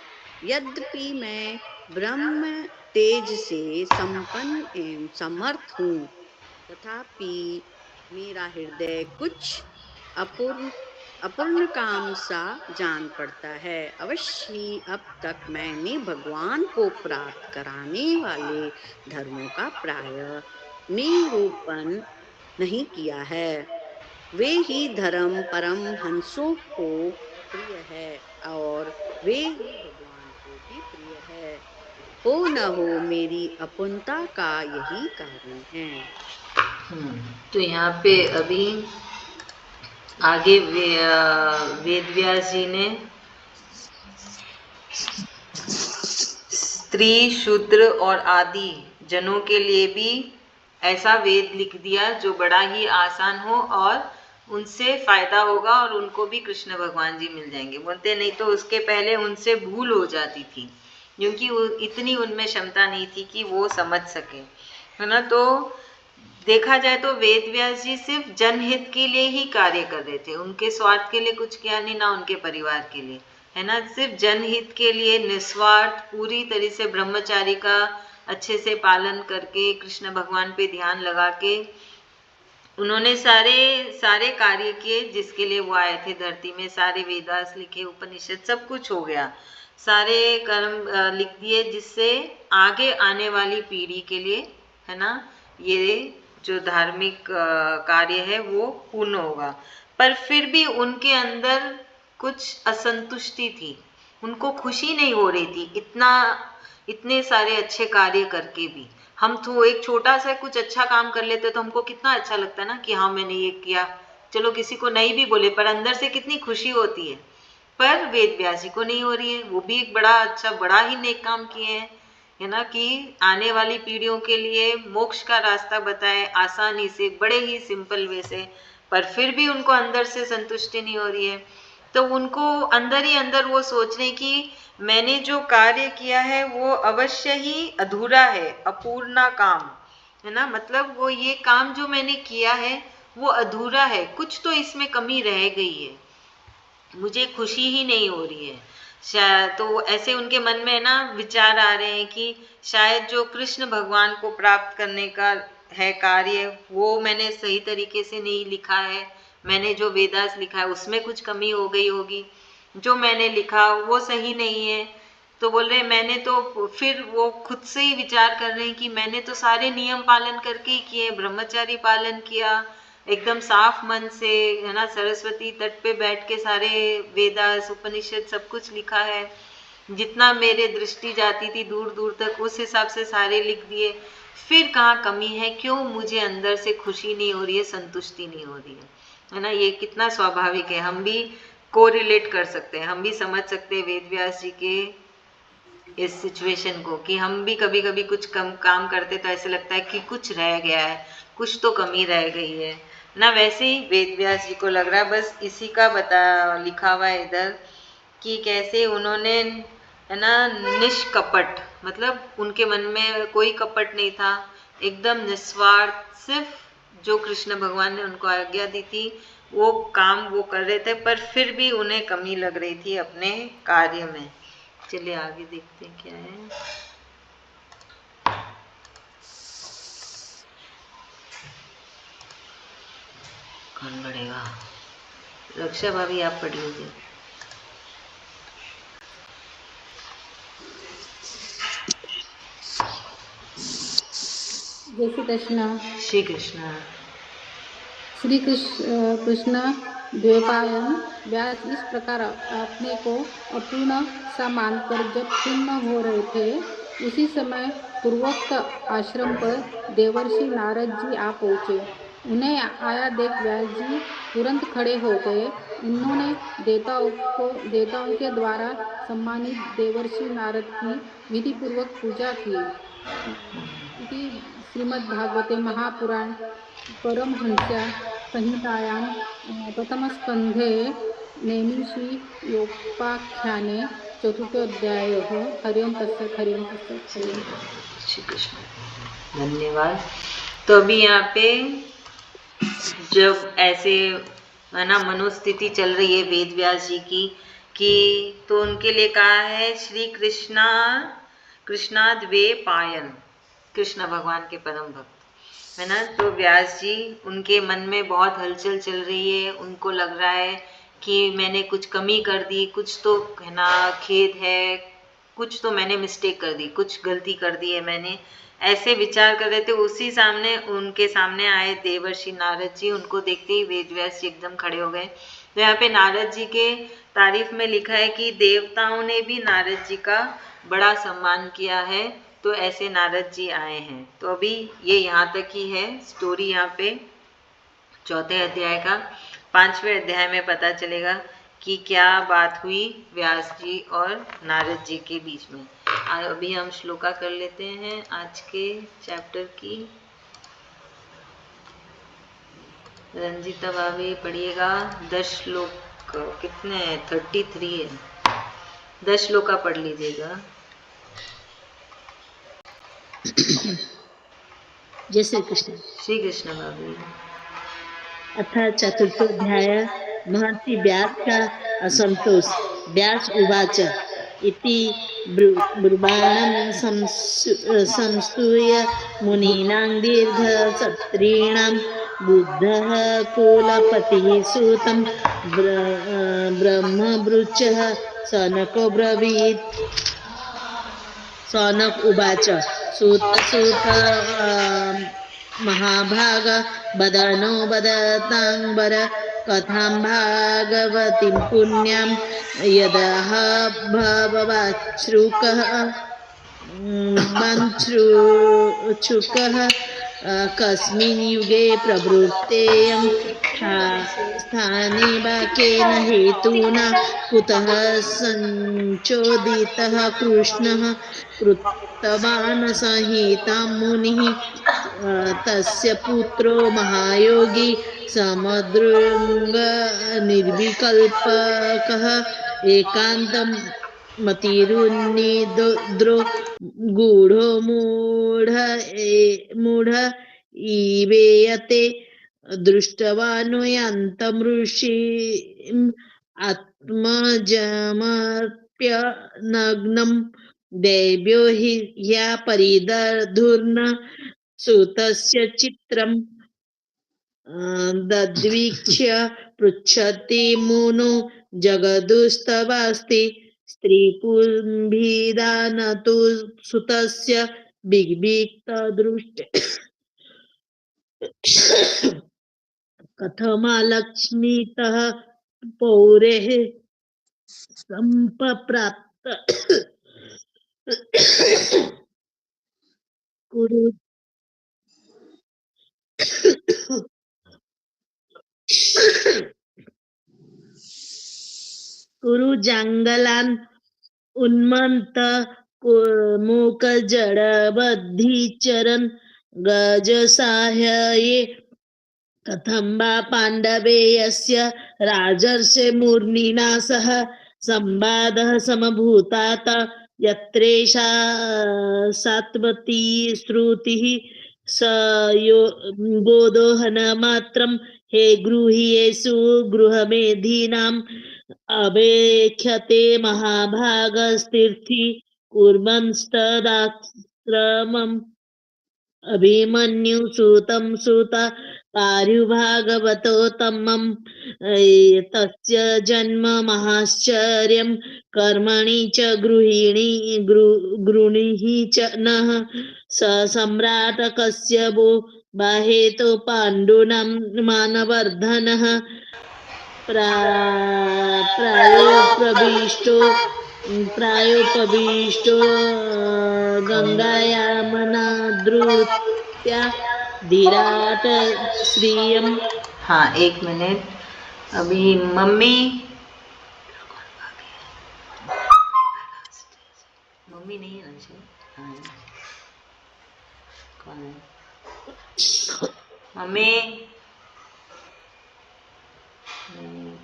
यद्यपि मैं ब्रह्म तेज से संपन्न एवं समर्थ हूँ, तथापि मेरा हृदय कुछ अपूर्ण अपूर्ण काम सा जान पड़ता है। अवश्य ही अब तक मैंने भगवान को प्राप्त कराने वाले धर्मों का प्राय निरूपण नहीं किया है। वे ही धर्म परम हंसों को प्रिय है और वे ही भगवान को भी प्रिय है। हो न हो मेरी अपूर्णता का यही कारण है। तो यहाँ पे अभी आगे वेद व्यास जी ने स्त्री शूद्र और आदि जनों के लिए भी ऐसा वेद लिख दिया जो बड़ा ही आसान हो और उनसे फायदा होगा और उनको भी कृष्ण भगवान जी मिल जाएंगे। बोलते नहीं तो उसके पहले उनसे भूल हो जाती थी, क्योंकि इतनी उनमें क्षमता नहीं थी कि वो समझ सके, है ना। तो देखा जाए तो वेद व्यास जी सिर्फ जनहित के लिए ही कार्य कर रहे थे, उनके स्वार्थ के लिए कुछ किया नहीं, ना उनके परिवार के लिए, है ना। सिर्फ जनहित के लिए निस्वार्थ पूरी तरह से ब्रह्मचारी का अच्छे से पालन करके कृष्ण भगवान पे ध्यान लगा के उन्होंने सारे कार्य किए जिसके लिए वो आए थे धरती में। सारे वेदास लिखे, उपनिषद सब कुछ हो गया, सारे कर्म लिख दिए जिससे आगे आने वाली पीढ़ी के लिए, है ना, ये जो धार्मिक कार्य है वो पूर्ण होगा। पर फिर भी उनके अंदर कुछ असंतुष्टि थी, उनको खुशी नहीं हो रही थी इतने सारे अच्छे कार्य करके भी। हम तो एक छोटा सा कुछ अच्छा काम कर लेते तो हमको कितना अच्छा लगता है ना कि हाँ मैंने ये किया, चलो किसी को नहीं भी बोले पर अंदर से कितनी खुशी होती है। पर वेद व्यास जी को नहीं हो रही है, वो भी एक बड़ा ही नेक काम किए हैं, है ना, कि आने वाली पीढ़ियों के लिए मोक्ष का रास्ता बताए आसानी से, बड़े ही सिंपल वे से, पर फिर भी उनको अंदर से संतुष्टि नहीं हो रही है। तो उनको अंदर ही अंदर वो सोच रहे कि मैंने जो कार्य किया है वो अवश्य ही अधूरा है, अपूर्णा काम, है ना, मतलब वो ये काम जो मैंने किया है वो अधूरा है, कुछ तो इसमें कमी रह गई है, मुझे खुशी ही नहीं हो रही है। शायद तो ऐसे उनके मन में ना विचार आ रहे हैं कि शायद जो कृष्ण भगवान को प्राप्त करने का है कार्य वो मैंने सही तरीके से नहीं लिखा है, मैंने जो वेदास लिखा है उसमें कुछ कमी हो गई होगी, जो मैंने लिखा वो सही नहीं है। तो बोल रहे मैंने तो, फिर वो खुद से ही विचार कर रहे हैं कि मैंने तो सारे नियम पालन करके ही किए, ब्रह्मचारी पालन किया एकदम साफ मन से, है ना, सरस्वती तट पे बैठ के सारे वेदास उपनिषद सब कुछ लिखा है, जितना मेरे दृष्टि जाती थी दूर दूर तक उस हिसाब से सारे लिख दिए। फिर कहाँ कमी है, क्यों मुझे अंदर से खुशी नहीं हो रही है, संतुष्टि नहीं हो रही है ना। ये कितना स्वाभाविक है, हम भी कोरिलेट कर सकते हैं, हम भी समझ सकते हैं वेद व्यास जी के इस सिचुएशन को, कि हम भी कभी कभी कुछ कम काम करते तो ऐसे लगता है कि कुछ रह गया है, कुछ तो कमी रह गई है ना। वैसे ही वेद व्यास जी को लग रहा है, बस इसी का लिखा हुआ है इधर कि कैसे उन्होंने, है ना, निष्कपट, मतलब उनके मन में कोई कपट नहीं था, एकदम निस्वार्थ, सिर्फ जो कृष्ण भगवान ने उनको आज्ञा दी थी वो काम वो कर रहे थे, पर फिर भी उन्हें कमी लग रही थी अपने कार्य में। चलिए आगे देखते हैं क्या है। कौन बढ़ेगा? रक्षा भाभी आप पढ़ लीजिए। जय श्री कृष्ण। श्री कृष्ण। श्री कृष्ण द्वैपायन व्यास इस प्रकार अपने को अपूर्ण सा मानकर जब खिन्न हो रहे थे, उसी समय पूर्वोक्त आश्रम पर देवर्षि नारद जी आ पहुँचे। उन्हें आया देख व्यास जी तुरंत खड़े हो गए। उन्होंने देवताओं के द्वारा सम्मानित देवर्षि नारद की विधि पूर्वक पूजा की। श्रीमद्भागवते महापुराण परमहंस्या संहितायां प्रथमस्कंधे नैमिषि योपाख्याने चतुर्थोऽध्यायः। हरि ओम तत्सत्, हरि ओम तत्सत्, हरि ओम तत्सत्। श्री कृष्ण, धन्यवाद। तो अभी यहाँ पे जब ऐसे है ना मनोस्थिति चल रही है वेद व्यास जी की कि तो उनके लिए कहा है श्री कृष्णाद वे पायन, कृष्ण भगवान के परम भक्त है ना। तो व्यास जी उनके मन में बहुत हलचल चल रही है, उनको लग रहा है कि मैंने कुछ कमी कर दी, कुछ तो है ना खेद है, कुछ तो मैंने मिस्टेक कर दी, कुछ गलती कर दी है मैंने, ऐसे विचार कर रहे थे। उसी सामने उनके सामने आए देवर्षि नारद जी, उनको देखते ही वेदव्यास जी एकदम खड़े हो गए। तो यहाँ पे नारद जी के तारीफ में लिखा है कि देवताओं ने भी नारद जी का बड़ा सम्मान किया है, तो ऐसे नारद जी आए हैं। तो अभी ये यहाँ तक ही है स्टोरी। यहाँ पे चौथे अध्याय का 5वें अध्याय में पता चलेगा कि क्या बात हुई व्यास जी और नारद जी के बीच में। अभी हम श्लोका कर लेते हैं आज के चैप्टर की। रंजीता भाभी पढ़िएगा 10 श्लोक, कितने हैं 33 है, 10 श्लोका पढ़ लीजिएगा। जय श्री कृष्ण। श्री कृष्ण भाभी। अथ चतुर्थोऽध्याय महर्षि व्यास का असंतोष। व्यास उवाच इति ब्रुवाणं संस्तूय मुनीनां दीर्घसत्रीणां बुद्धः कुलपतिः सूतं ब्रह्मवृचः सनको ब्रवीत्। सौनक उवाच सूत महाभाग बदनो बदतांबर कथां भागवतीं पुण्यां यदह भववाच्छ्रुकः मंश्रुचुकः कस्मिन् युगे प्रवृत्तेयं स्थाने वा केन हेतुना कुतः संचोदितः कृष्णः कृतवान् संहितां मुनिः तस्य पुत्रो महायोगी समदृङ्ग निर्विकल्पकः एकान्तं मतिरुन्निद्रो गूढो मूढ इवेयते दृष्टवानुयान्तं ऋषिम् आत्मजमर्प्य नग्नं देव्यो हि ह्या परिदधुर्न सुतस्य चित्रं दद्वीक्ष्य पृच्छति मुनो जगदुस्तवास्ति स्त्रीपुंभिदानतु सुतस्य बिग्बिक्तदृष्ट कथमालक्ष्मीतः पौरेः सम्पप्राप्त कुरु कुरु जाङ्गलान् उन्मत्त मूकजडबद्धिचरन् गजसाह्यये कथं वा पाण्डवे यस्य राजर्षे मूर्निना सह संवादः समभूतात यत्रेषा सात्वती श्रुतिः स यो गोदोहनमात्रं हे गृह्येषु गृहमेधीनाम् अवेक्ष्यते महाभागस्तीर्थी कुर्वंस्तदाश्रमम् अभिमन्यु सुतं सुत पारुभागवतोत्तमं तस्य जन्म महाश्चर्यं कर्मणि च गृणीः च नः स सम्राट कश्यपो बाहेतो पाण्डूनां मानवर्धनः प्रायोपविष्टो गंगायामनाद्रुत्या धीराट श्रियम्। हाँ 1 मिनट, अभी मम्मी नहीं है ना शायद? हाँ कौन है मम्मी?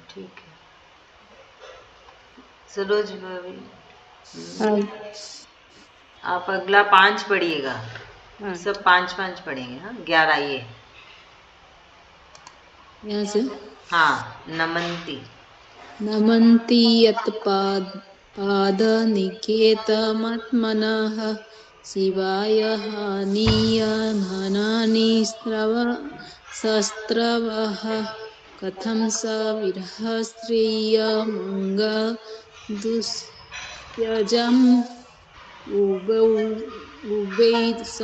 ठीक है सरोज भाभी, हाँ, आप अगला 5 पढ़िएगा। हाँ, सब 5-5 पढ़ेंगे। हाँ 11 ये। यहाँ से हाँ नमन्ति। नमन्ति यत्पादनिकेतमात्मनः शिवाय हानीयमानानि शस्त्रवः कथं स विरहस्त्रियमङ्ग दुस्त्यजम् उभै स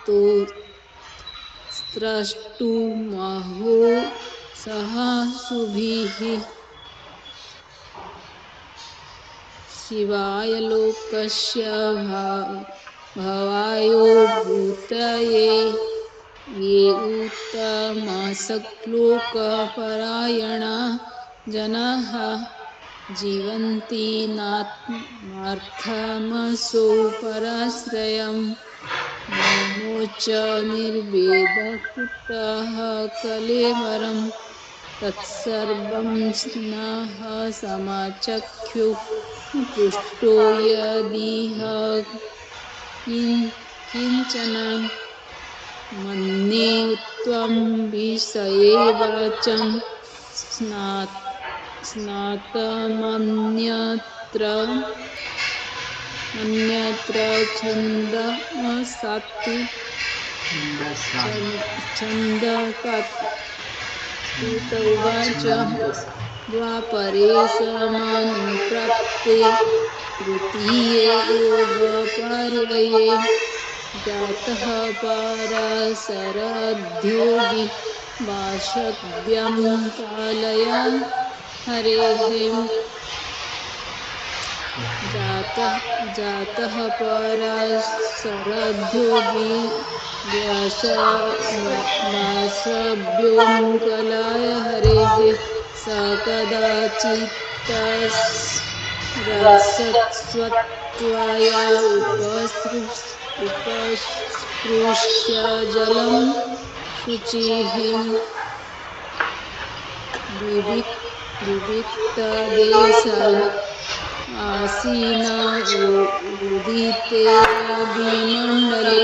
तो स्रष्टुमहो सह शुभिः शिवाय लोकस्य भवायो भूतये ये उत्तमसक्लोकपरायणा जनाः जीवन्ति नात्मार्थमसौ पराश्रयम् मोमोच निर्वेदकुतः कलेवरम् तत्सर्वं स्नः समाचख्युः पृष्टो यदिह किञ्चन मन्ये त्वं विषये वचं स्नातमन्यत्र छन्दसात्तु उवाच द्वापरे समानुप्राप्ते तृतीये योगपर्यये जातः पराशराद्योगी वाशव्यं पालया हरेः जातः पराशराद्योगी व्यासव्योमुकलाय हरेः स कदाचित्तरसत्स्वत्वया उपस्पृश्य जलं शुचिः विविक्तदेश आसीना उदिते अभिमण्डले।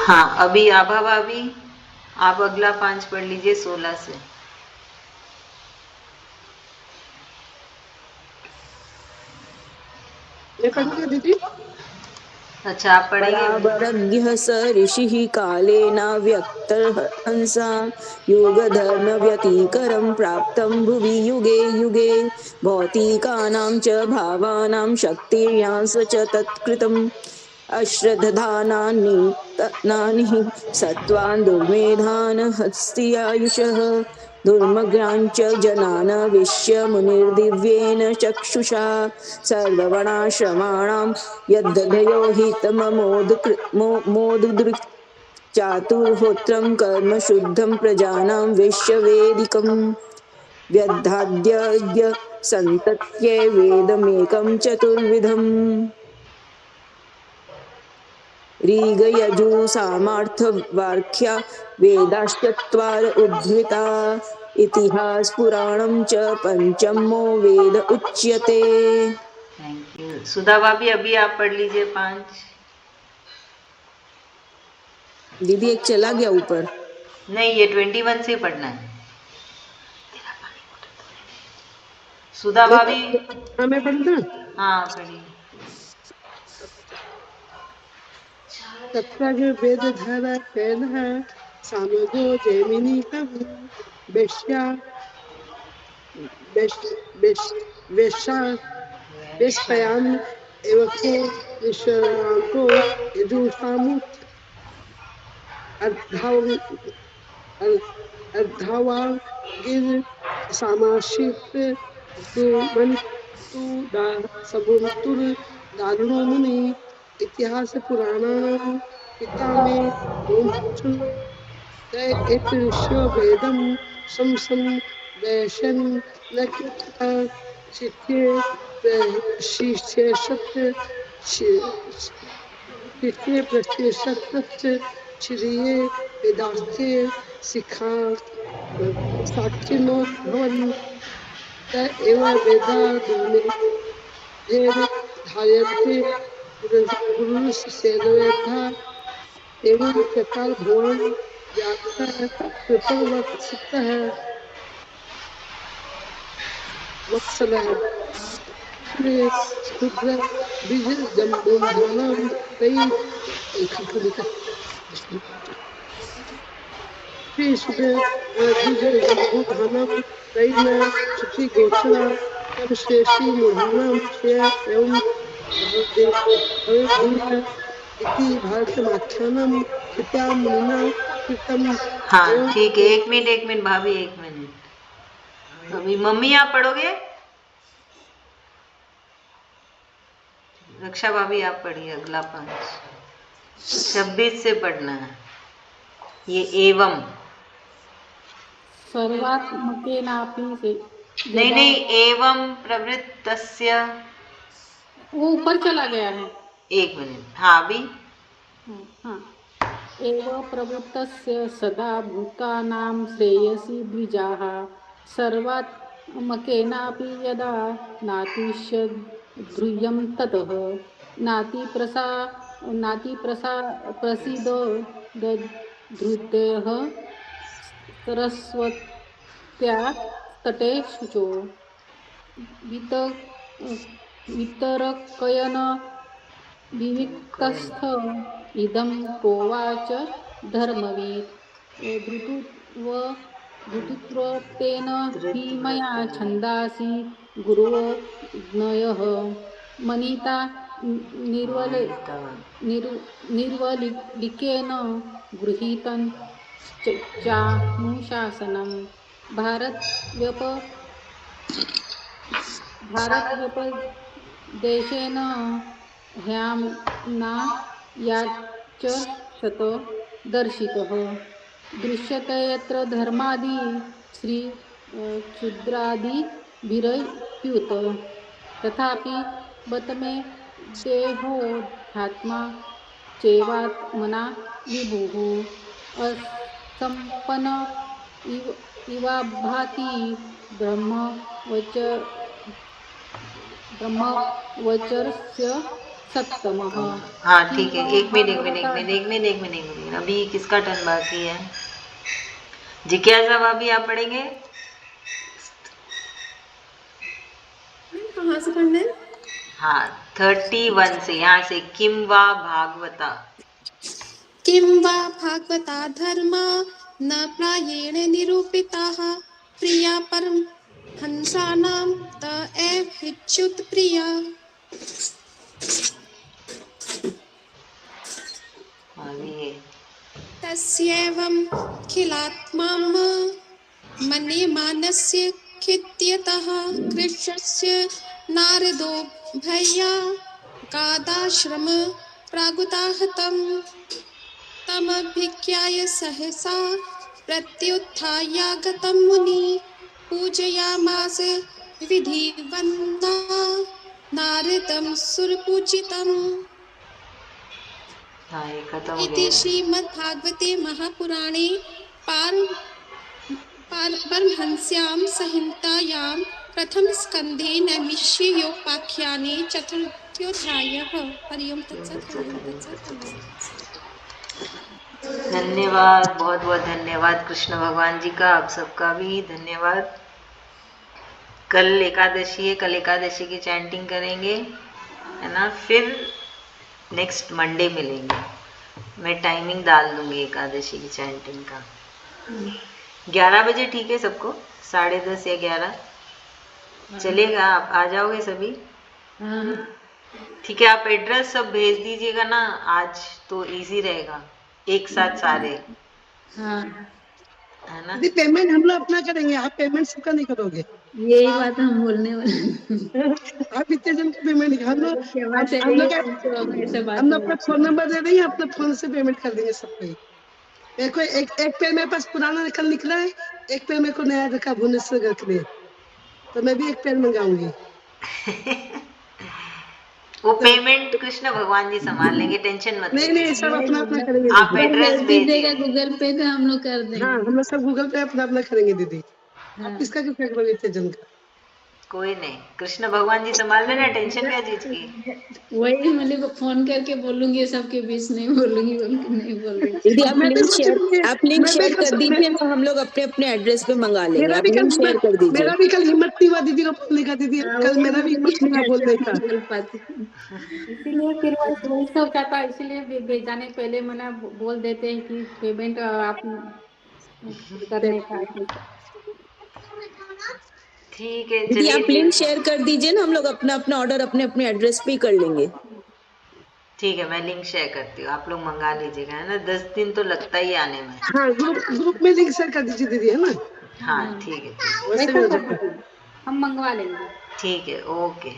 हाँ अभी आभा भाभी, आप अगला 5 पढ़ लीजिए 16 से। ये पढ़िए दीदी। अच्छा आप पढ़ेंगे। परावरज्ञः स ऋषिः कालेन व्यक्तहंसा योगधर्मव्यतिकरं प्राप्तं भुवि युगे युगे भौतिकानां च भावानां शक्तिर्यां स च तत्कृतम् अश्रद्धानानि सत्त्वान् दुर्मेधान् हस्त्यायुषः दुर्मग्नाञ्च जनान् विश्य मुनिर्दिव्येन चक्षुषा सर्ववर्णाश्रमाणां यद्धयो हितममोदृक् चातुर्होत्रं कर्म शुद्धं प्रजानां विश्ववेदिकं व्यधाद्य सन्तत्ये वेदमेकं चतुर्विधम् ऋग्यजुसामार्थवार्ख्या वेदाश्चत्वार उद्धृता इतिहास पुराणं च पंचमो वेद उच्यते। Thank you. सुधा भाभी अभी आप पढ़ लीजिए 5। दीदी एक चला गया ऊपर। नहीं ये 21 से पढ़ना है। सुधा भाभी। हाँ मैं पढ़ना। हाँ पढ़िए। तत्त्ववेदधर पेनः सामगो जैमिनी कवि वेश्यायाम एवको विश्रांतो यजुषामुत अर्धावागिर सामाशित सबुंतुर दारुणो मुनि इतिहास पुराणानां पिता में एक ऋषि वेदम समसम वैशन नक्षत्र शिष्य प्रत्येषत्र छिरिये वेदास्ते शिखा साक्षिनो भवन त एव वेदा धायन्ते पुरुषसेनयथा एवं प्रकार भगवान जानता है, कृपण है, वत्सल है। इसलिए शुद्र बीज जम्बोधानम कई बीज जम्बोधानम कई न शुचि गोचरा तब श्रेष्ठी मूढ़ानाम श्रेय एवं भवेद्भूय इति भारतमाख्यानम कृपया मुनिना कृतम। हाँ ठीक है, 1 मिनट भाभी, 1 मिनट। अभी मम्मी आप पढ़ोगे? रक्षा भाभी आप पढ़िए अगला 26 से पढ़ना है। ये एवं सर्वात्मकेनापि से नहीं, एवं प्रवृत्तस्य। वो ऊपर चला गया है। 1 मिनट, हाँ अभी। हाँ, एव प्रवृत्तस्य सदा भूतानां श्रेयसी द्विजाः सर्वात्मकेनापि यदा नातिशयध्रुयं ततः प्रसीदो धृतेः सरस्वत्या तटे शुचो वितरकयन विविक्तस्थ इदं प्रोवाच धर्मवित् धृतुत्वेन हि मया छन्दासि गुरुर्ज्ञयः मनीता निर्वलिकेन गृहीतं चानुशासनं भारतव्यपदेशेन ह्याम्ना याचशत दर्शितः दृश्यते यत्र धर्मादि श्री क्षुद्रादिभिरप्युत तथापि बत मे देहोऽध्यात्मा चैवात्मना विभुः असम्पन्न इवाभाति ब्रह्मवचर्स्य सप्तमः। हाँ ठीक है, 1 मिनट। अभी किसका टर्न बाकी है? जिज्ञासा भाभी आप पढ़ेंगे? कहाँ से पढ़ना है? हाँ 31 से, यहाँ से। किम वा भागवता धर्मा न प्रायेण निरूपिताः प्रिया परमहंसानां त एव हिच्युत प्रिया। तस्यैवं खिलात्मां मन्यमानस्य खित्यतः कृष्णस्य नारदो भय्या कादाश्रम प्रागुताहतं तमभिज्ञाय सहसा प्रत्युत्थायागतं मुनि पूजयामास विधिवन्ना नारदं सुरपूजितम्। इति श्रीमद्भागवते महापुराणे पारमहंस्यां संहितायां प्रथमस्कन्धे नैमिषारण्योपाख्याने चतुर्थोऽध्यायः। हरि ओम तत्सत्। धन्यवाद, बहुत बहुत धन्यवाद कृष्ण भगवान जी का, आप सबका भी धन्यवाद। कल एकादशी है, कल एकादशी की चैंटिंग करेंगे, है ना। फिर नेक्स्ट मंडे मिलेंगे। मैं टाइमिंग डाल दूंगी एकादशी की चैंटिंग का। 11 बजे ठीक है सबको? 10:30 या 11 चलेगा? आप आ जाओगे सभी? ठीक है, आप एड्रेस सब भेज दीजिएगा ना आज, तो इजी रहेगा, एक साथ सारे। है ना। पेमेंट हम लोग अपना करेंगे, आप पेमेंट सबका नहीं करोगे? यही बात हम बोलने वाले। आप इतने जन का पेमेंट हम लोग अपना फोन नंबर दे देंगे, अपने फोन से पेमेंट कर देंगे सबको। मेरे को एक पेड़ मेरे पास पुराना कल निकला है, एक पेड़ मेरे को नया रखा भुवनेश्वर रख ले, तो मैं भी एक पेड़ मंगाऊंगी। वो पेमेंट कृष्ण भगवान जी संभाल लेंगे, टेंशन मत। नहीं सब अपना अपना करेंगे। आप एड्रेस भेजिएगा गूगल पे तो हम लोग कर देंगे। हाँ हम लोग सब गूगल पे अपना अपना करेंगे दीदी। आप किसका करोगे इतने जन का? कोई नहीं, कृष्ण भगवान जी संभाल लेना, टेंशन क्या चीज की। वही मतलब फोन करके बोलूंगी सबके बीच, नहीं बोलूंगी बोल के नहीं बोल रही। दीदी आप मैं भी लिंक सोच शेयर रही हूँ, आप लिंक मैं भी शेयर कर दीजिए ना, हम लोग अपने अपने एड्रेस पे मंगा लेंगे। मेरा आप भी लिंक शेयर कर दीजिए। मेरा भी कल हिम्मत नहीं हुआ दीदी को बोलने का। दीदी हाँ, कल वही मेरा भी हिम्मत नहीं हुआ बोलने का। नहीं बोल पाती। इसीलिए फिर वही सब कहता है, इसीलिए भेजाने पहले मैंने बोल देते हैं कि पेमेंट आप करने का। ठीक है दीदी चलिए आप लिंक शेयर कर दीजिए ना, हम लोग अपना अपना ऑर्डर अपने अपने एड्रेस पे ही कर लेंगे। ठीक है, मैं लिंक शेयर करती हूँ, आप लोग मंगा लीजिएगा, है ना। 10 दिन तो लगता ही आने में। हाँ, ग्रुप में लिंक शेयर कर दीजिए दीदी, है ना। हाँ ठीक है, ठीक वैसे भी वैसा हो कर जाता है। दीजिए, हम मंगवा लेंगे। ठीक है, ओके।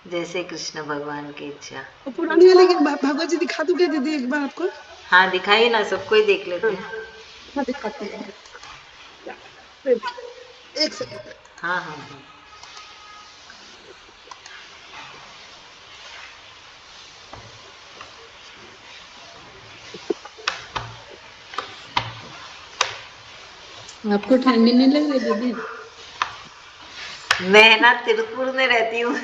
जैसे कृष्ण भगवान की इच्छा। तो पुरानी वाली भगवत जी दिखा दूं क्या दीदी एक बार आपको? हाँ दिखाइए ना, सबको ही देख लेते हैं। हाँ दिखाती हूँ। एक सेकंड। हाँ हाँ हाँ। आपको ठंडी नहीं लग रही दीदी? मैं ना तिरुपुर में रहती हूँ।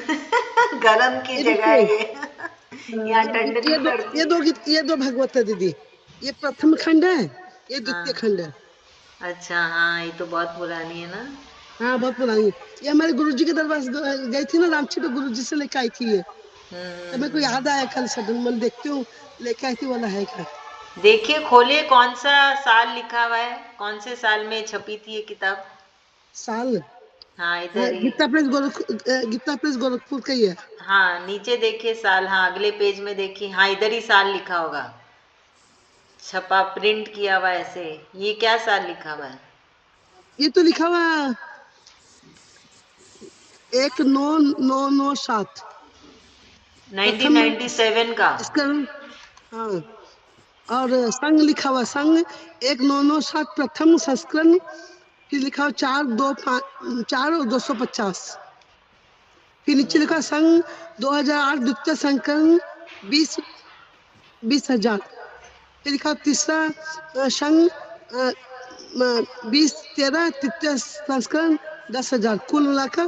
गरम की ये जगह है देखिए, ये। यहाँ ठंड नहीं पड़ती। ये दो भगवत है दीदी। ये प्रथम खंड है, ये द्वितीय हाँ खंड है। अच्छा, हाँ ये तो बहुत पुरानी है ना। हाँ बहुत पुरानी। ये हमारे गुरुजी के दरबार गई थी ना रांची, तो गुरुजी से लेके आई थी ये। तो मेरे को याद आया कल सडन, मैं देखती हूँ लेके आई थी वाला है क्या। देखिए खोलिए, कौन सा साल लिखा हुआ है, कौन से साल में छपी थी ये किताब। साल हाँ इधर ही। गीता प्रेस गोरखपुर का ही है। हाँ नीचे देखिए साल, हाँ अगले पेज में देखिए, हाँ इधर ही साल लिखा होगा, छपा प्रिंट किया हुआ ऐसे। ये क्या साल लिखा हुआ है? ये तो लिखा हुआ 1997 प्रथम 1997 का। संस्करण। हाँ, और संघ लिखा हुआ, संघ 1997 प्रथम संस्करण। फिर लिखा हुआ 4 और 250। फिर नीचे लिखा संघ 2008 द्वितीय संस्करण 20,000। फिर लिखा तीसरा संघ 2013 तृतीय संस्करण 10,000। कुल मिलाकर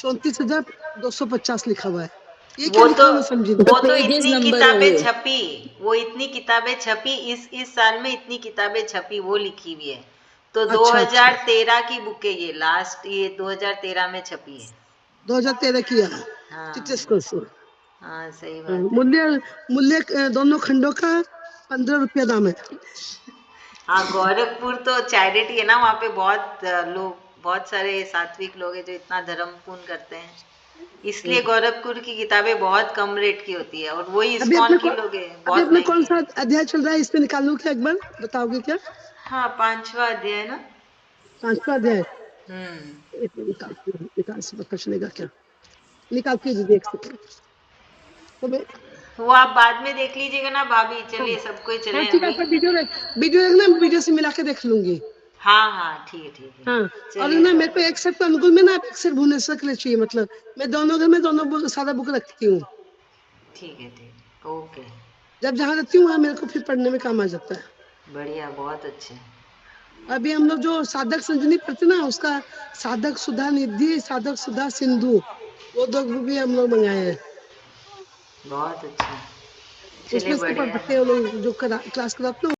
34,250 लिखा हुआ है। ये क्या वो लिखा तो हुआ मैं समझी नहीं। वो तो पेजेस इतनी नंबर किताबें होंगे। छपी, वो इतनी किताबें छपी, इस साल में इतनी किताबें छपी, वो लिखी हुई है। तो अच्छा अच्छा, 2013 की बुक है ये, लास्ट ये 2013 में छपी है। 2013 किया है तृतीय हाँ संस्करण। हाँ सही बात है। मूल्य मूल्य दोनों खंडों का 15 रुपया दाम है। हाँ गोरखपुर तो चैरिटी है ना, वहाँ पे बहुत लोग, बहुत सारे सात्विक लोग हैं जो इतना धर्म पुण्य करते हैं, इसलिए गोरखपुर की किताबें बहुत कम रेट की होती है, और वही इस्कॉन की लोग है अभी बहुत अपना कौन महंगी सा है। अध्याय चल रहा है, इसमें निकालूं क्या एक बार, बताओगे क्या? हाँ 5वां अध्याय ना। 5वां अध्याय। हम्म। एक मिनट निकालती हूँ, निकाल से पता चलेगा क्या। निकाल के दीजिए एक सेकंड। तो मैं, वो आप बाद में देख लीजिएगा ना भाभी, हाँ चलिए सबको ही हाँ चले ठीक है, अभी। आपका वीडियो देखना, वीडियो से मिला के देख लूंगी। हाँ हाँ ठीक है हाँ, और चलिए ना मेरे को सब। एक सेट अनुकूल में ना, आप एक सेट भुवनेश्वर के लिए चाहिए, मतलब मैं दोनों घर में दोनों सारा बुक रखती हूँ। ठीक है ओके। जब जहाँ रहती हूँ वहाँ मेरे को फिर पढ़ने में काम आ जाता है। बढ़िया, बहुत अच्छे। अभी हम लोग जो साधक संजनी पढ़ते ना, उसका साधक सुधा निधि, साधक सुधा सिंधु, वो 2 बुक भी हम लोग मंगाए हैं। बहुत अच्छा, चलिए उसमें से बढ़िया पढ़ते हैं है। वो लोग जो क्लास कराते हैं।